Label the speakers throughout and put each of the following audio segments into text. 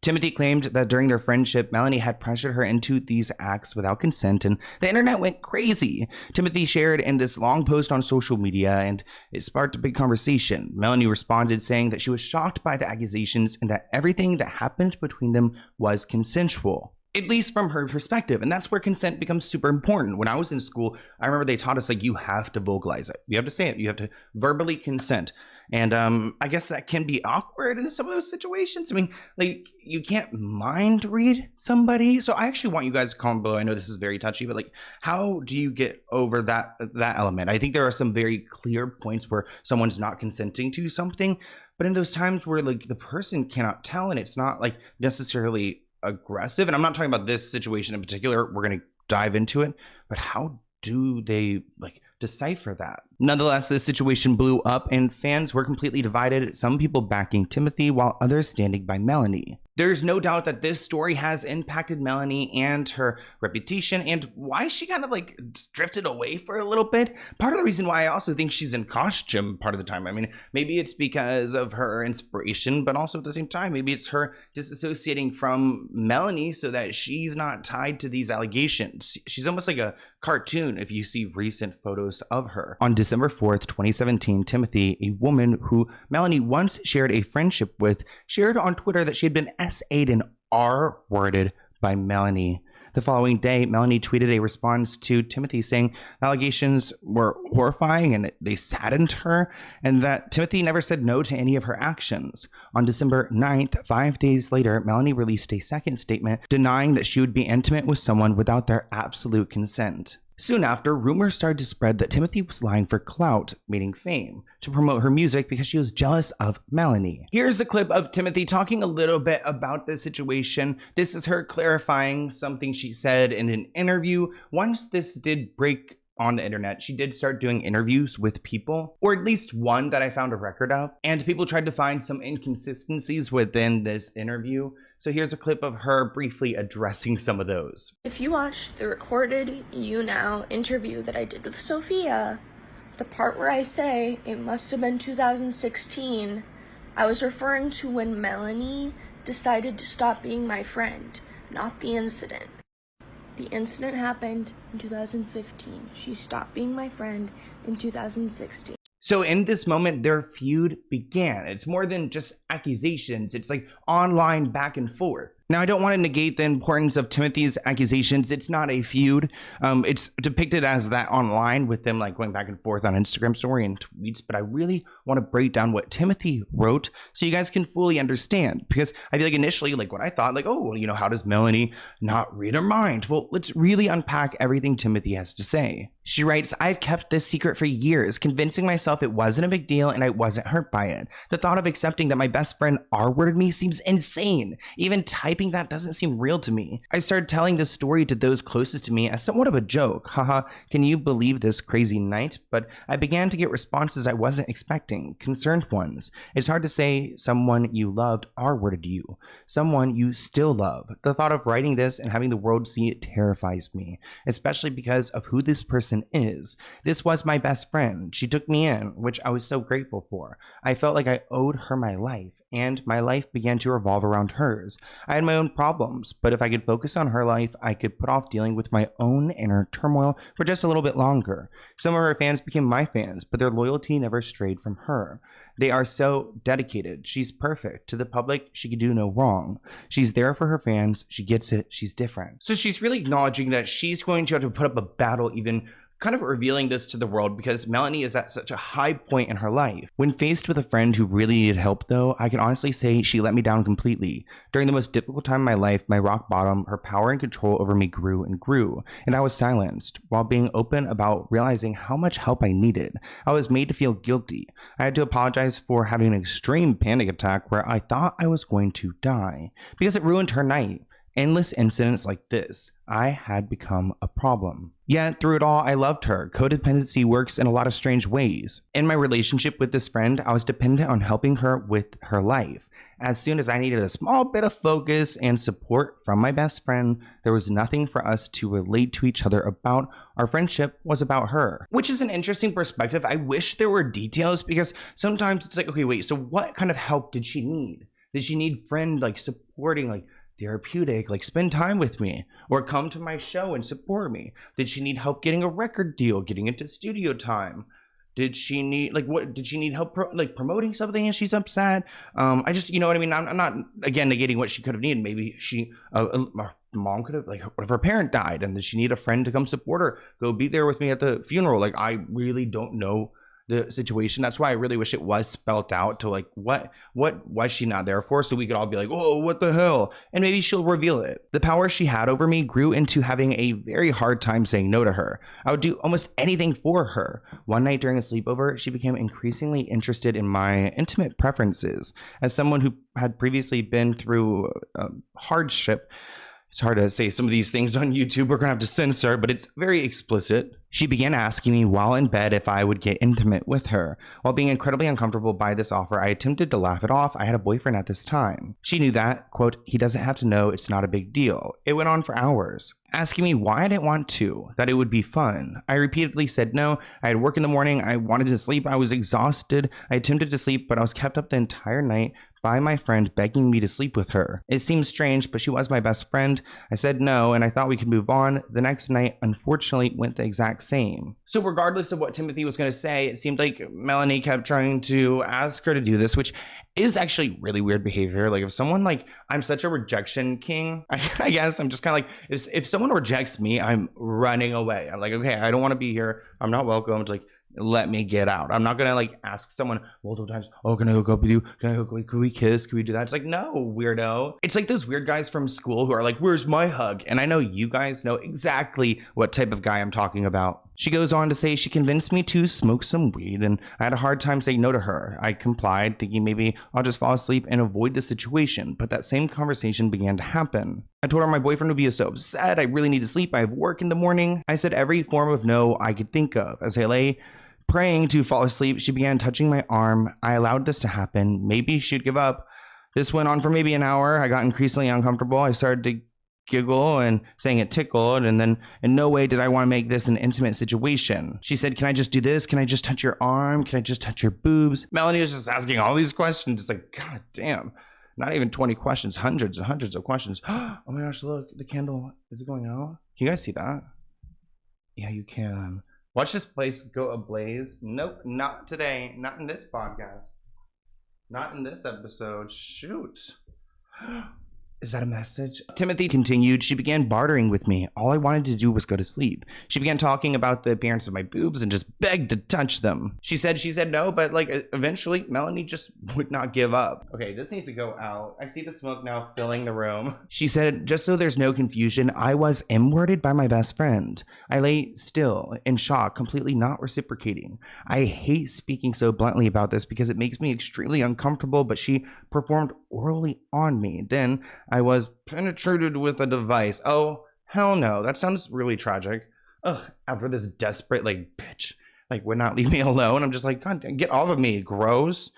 Speaker 1: Timothy claimed that during their friendship, Melanie had pressured her into these acts without consent, and the internet went crazy. Timothy shared in this long post on social media, and it sparked a big conversation. Melanie responded saying that she was shocked by the accusations and that everything that happened between them was consensual. At least from her perspective. And that's where consent becomes super important. When I was in school, I remember they taught us, like, you have to vocalize it. You have to say it. You have to verbally consent. And I guess that can be awkward in some of those situations. I mean, like, you can't mind read somebody. So I actually want you guys to comment below. I know this is very touchy, but like, how do you get over that element? I think there are some very clear points where someone's not consenting to something. But in those times where, like, the person cannot tell and it's not, like, necessarily aggressive, and I'm not talking about this situation in particular, we're going to dive into it, but how do they, like, decipher that? Nonetheless, this situation blew up and fans were completely divided, some people backing Timothy while others standing by Melanie. There's no doubt that this story has impacted Melanie and her reputation and why she kind of like drifted away for a little bit. Part of the reason why I also think she's in costume part of the time. I mean, maybe it's because of her inspiration, but also at the same time, maybe it's her disassociating from Melanie so that she's not tied to these allegations. She's almost like a cartoon if you see recent photos of her. On December 4th, 2017, Timothy, a woman who Melanie once shared a friendship with, shared on Twitter that she had been SA'd and R-worded by Melanie. The following day, Melanie tweeted a response to Timothy saying allegations were horrifying and they saddened her, and that Timothy never said no to any of her actions. On December 9th, 5 days later, Melanie released a second statement denying that she would be intimate with someone without their absolute consent. Soon after, rumors started to spread that Timothy was lying for clout, meaning fame, to promote her music because she was jealous of Melanie. Here's a clip of Timothy talking a little bit about this situation. This is her clarifying something she said in an interview. Once this did break on the internet, she did start doing interviews with people, or at least one that I found a record of, and people tried to find some inconsistencies within this interview. So here's a clip of her briefly addressing some of those.
Speaker 2: If you watch the recorded You Now interview that I did with Sophia, the part where I say it must have been 2016, I was referring to when Melanie decided to stop being my friend, not the incident. The incident happened in 2015. She stopped being my friend in 2016.
Speaker 1: So in this moment, their feud began. It's more than just accusations. It's like online back and forth. Now, I don't want to negate the importance of Timothy's accusations. It's not a feud. It's depicted as that online with them like going back and forth on Instagram story and tweets. But I really want to break down what Timothy wrote so you guys can fully understand. Because I feel like initially, like what I thought, like, oh, well, you know, how does Melanie not read her mind? Well, let's really unpack everything Timothy has to say. She writes, I've kept this secret for years, convincing myself it wasn't a big deal and I wasn't hurt by it. The thought of accepting that my best friend R-worded me seems insane. Even typing that doesn't seem real to me. I started telling this story to those closest to me as somewhat of a joke. Haha, can you believe this crazy night? But I began to get responses I wasn't expecting, concerned ones. It's hard to say someone you loved R-worded you, someone you still love. The thought of writing this and having the world see it terrifies me, especially because of who this person is. This was my best friend. She took me in, which I was so grateful for. I felt like I owed her my life, and my life began to revolve around hers. I had my own problems, but if I could focus on her life, I could put off dealing with my own inner turmoil for just a little bit longer. Some of her fans became my fans, but their loyalty never strayed from her. They are so dedicated. She's perfect. To the public, she could do no wrong. She's there for her fans. She gets it. She's different. So she's really acknowledging that she's going to have to put up a battle, even kind of revealing this to the world, because Melanie is at such a high point in her life. When faced with a friend who really needed help, though, I can honestly say she let me down completely. During the most difficult time in my life, my rock bottom, her power and control over me grew and grew, and I was silenced. While being open about realizing how much help I needed, I was made to feel guilty. I had to apologize for having an extreme panic attack where I thought I was going to die, because it ruined her night. Endless incidents like this, I had become a problem. Yet through it all, I loved her. Codependency works in a lot of strange ways. In my relationship with this friend, I was dependent on helping her with her life. As soon as I needed a small bit of focus and support from my best friend, there was nothing for us to relate to each other about. Our friendship was about her, which is an interesting perspective. I wish there were details, because sometimes it's like, okay, wait, so what kind of help did she need? Did she need friend like supporting, like therapeutic, like spend time with me or come to my show and support me? Did she need help getting a record deal, getting into studio time? Did she need like what? Did she need help promoting something and she's upset? I just, you know what I mean. I'm not again negating what she could have needed. Maybe she, her mom could have, like, what if her parent died and did she need a friend to come support her, go be there with me at the funeral? Like, I really don't know the situation. That's why I really wish it was spelt out to like what was she not there for, so we could all be like, oh, what the hell, and maybe she'll reveal it. The power she had over me grew into having a very hard time saying no to her. I would do almost anything for her. One night during a sleepover, she became increasingly interested in my intimate preferences. As someone who had previously been through hardship, it's hard to say some of these things on YouTube. We're gonna have to censor, but it's very explicit. She began asking me while in bed if I would get intimate with her. While being incredibly uncomfortable by this offer, I attempted to laugh it off. I had a boyfriend at this time. She knew that, quote, he doesn't have to know, it's not a big deal. It went on for hours, asking me why I didn't want to, that it would be fun. I repeatedly said no. I had work in the morning. I wanted to sleep. I was exhausted. I attempted to sleep, but I was kept up the entire night by my friend begging me to sleep with her. It seemed strange, but she was my best friend. I said no, and I thought we could move on. The next night, unfortunately, went the exact same. So regardless of what Timothy was going to say, it seemed like Melanie kept trying to ask her to do this, which is actually really weird behavior. Like, if someone, like, I'm such a rejection king, I guess I'm just kind of like, if someone rejects me, I'm running away. I'm like, okay, I don't want to be here. I'm not welcome. It's like, let me get out. I'm not gonna like ask someone multiple times, oh, can I hook up with you? Can I hook up? Can we kiss? Can we do that? It's like, no, weirdo. It's like those weird guys from school who are like, where's my hug? And I know you guys know exactly what type of guy I'm talking about. She goes on to say she convinced me to smoke some weed, and I had a hard time saying no to her. I complied, thinking maybe I'll just fall asleep and avoid the situation, but that same conversation began to happen. I told her my boyfriend would be so upset. I really need to sleep. I have work in the morning. I said every form of no I could think of. As I lay praying to fall asleep, she began touching my arm. I allowed this to happen. Maybe she'd give up. This went on for maybe an hour. I got increasingly uncomfortable. I started to giggle and saying it tickled, and then in no way did I want to make this an intimate situation. She said, can I just do this? Can I just touch your arm? Can I just touch your boobs? Melanie was just asking all these questions. It's like, god damn, not even 20 questions, hundreds and hundreds of questions. Oh my gosh, look, the candle, is it going out? Can you guys see that? Yeah, you can. Watch this place go ablaze. Nope, not today. Not in this podcast. Not in this episode. Shoot. Is that a message? Timothy continued. She began bartering with me. All I wanted to do was go to sleep. She began talking about the appearance of my boobs and just begged to touch them. She said no, but like eventually Melanie just would not give up. Okay, this needs to go out. I see the smoke now filling the room. She said, just so there's no confusion, I was M-worded by my best friend. I lay still in shock, completely not reciprocating. I hate speaking so bluntly about this because it makes me extremely uncomfortable, but she performed orally on me. Then I was penetrated with a device. Oh, hell no. That sounds really tragic. Ugh, after this desperate, like, bitch, like, would not leave me alone. I'm just like, God damn, get off of me, gross.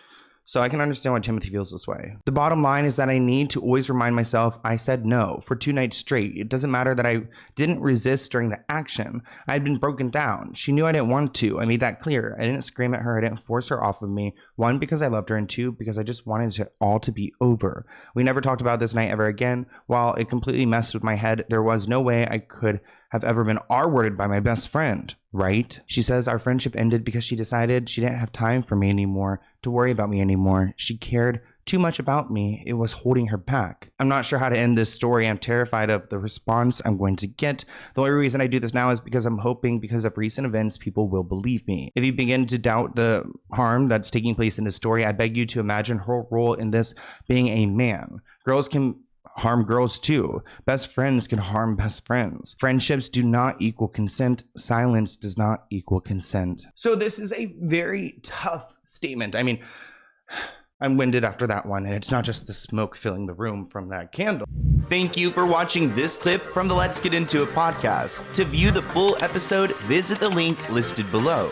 Speaker 1: So I can understand why Timothy feels this way. The bottom line is that I need to always remind myself I said no for 2 nights straight. It doesn't matter that I didn't resist during the action. I had been broken down. She knew I didn't want to. I made that clear. I didn't scream at her. I didn't force her off of me. 1, because I loved her, and 2, because I just wanted it all to be over. We never talked about this night ever again. While it completely messed with my head, there was no way I could have ever been R-worded by my best friend, right? She says our friendship ended because she decided she didn't have time for me anymore, to worry about me anymore. She cared too much about me. It was holding her back. I'm not sure how to end this story. I'm terrified of the response I'm going to get. The only reason I do this now is because I'm hoping, because of recent events, people will believe me. If you begin to doubt the harm that's taking place in this story, I beg you to imagine her role in this being a man. Girls can harm girls too. Best friends can harm best friends. Friendships do not equal consent. Silence does not equal consent. So this is a very tough statement. I mean, I'm winded after that one, and it's not just the smoke filling the room from that candle. Thank you for watching this clip from the Let's Get Into It podcast. To view the full episode, visit the link listed below.